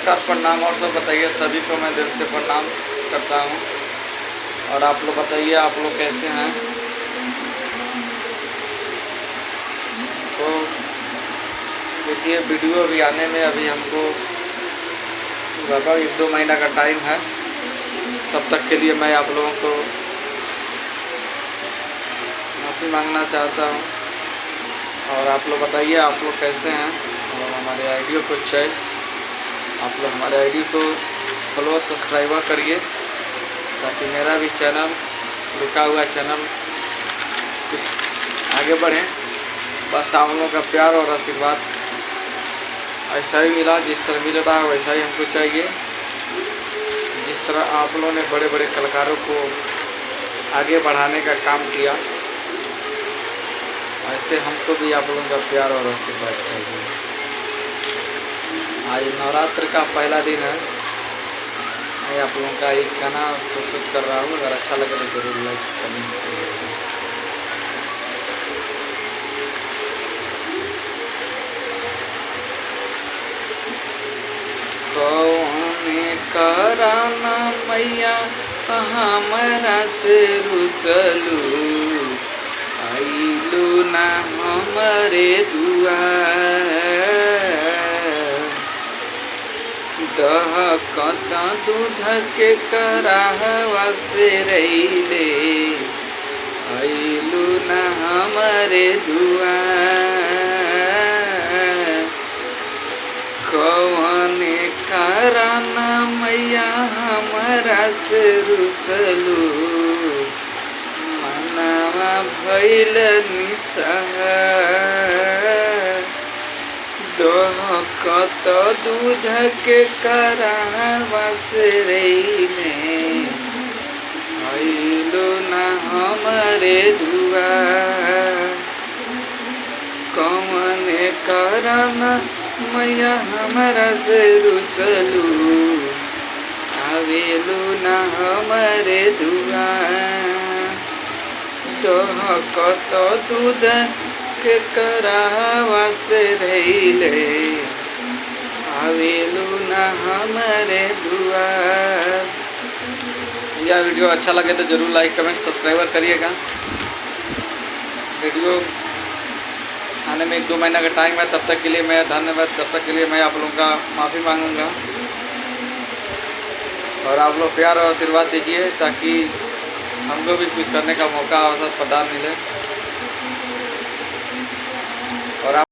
नमस्कार, प्रणाम और सब बताइए। सभी को मैं दिल से प्रणाम करता हूँ। और आप लोग बताइए, आप लोग कैसे हैं? तो देखिए, वीडियो अभी आने में अभी हमको लगभग 1-2 महीना का टाइम है। तब तक के लिए मैं आप लोगों को माफ़ी मांगना चाहता हूँ। और आप लोग बताइए, आप लोग कैसे हैं? और हमारे आईडी को आप लोग हमारे आईडी को फॉलो सब्सक्राइबर करिए, ताकि मेरा भी चैनल, रुका हुआ चैनल, कुछ आगे बढ़े। बस आप लोगों का प्यार और आशीर्वाद ऐसा ही मिला, जिस तरह मिल रहा है वैसा ही हमको चाहिए। जिस तरह आप लोगों ने बड़े बड़े कलाकारों को आगे बढ़ाने का काम किया, ऐसे हमको भी आप लोगों का प्यार और आशीर्वाद चाहिए। आज नवरात्र का पहला दिन है। मैं आप लोगों का एक गाना प्रस्तुत कर रहा हूँ। अगर अच्छा लगे तो जरूर लाइक कमेंट करिएगा। कौने कराना मैया हमरा से रुसलू, आइलू ना हमरे दुआर। दहकता दूध के कराहवा से रैले, आइलू ना हमरे दुआर। कौने कराना मैया हमरा से रुसलू, मनवा भइल निसहार। दहकत दूध के कराहवा से रैले, आइलो ना हमरे दुआर। कौने कराना मैया हमरा से रुसलू, आवेलू ना हमरे दुआर। दहकत दूध के कराहवा से रैले, आवेलू ना हमरे दुआर। यह वीडियो अच्छा लगे तो जरूर लाइक कमेंट सब्सक्राइबर करिएगा। वीडियो आने में 1-2 महीना का टाइम है। तब तक के लिए मैं धन्यवाद। तब तक के लिए मैं आप लोगों का माफ़ी मांगूंगा। और आप लोग प्यार और आशीर्वाद दीजिए, ताकि हमको भी कुछ करने का मौका अवसर प्रदान मिले। और आप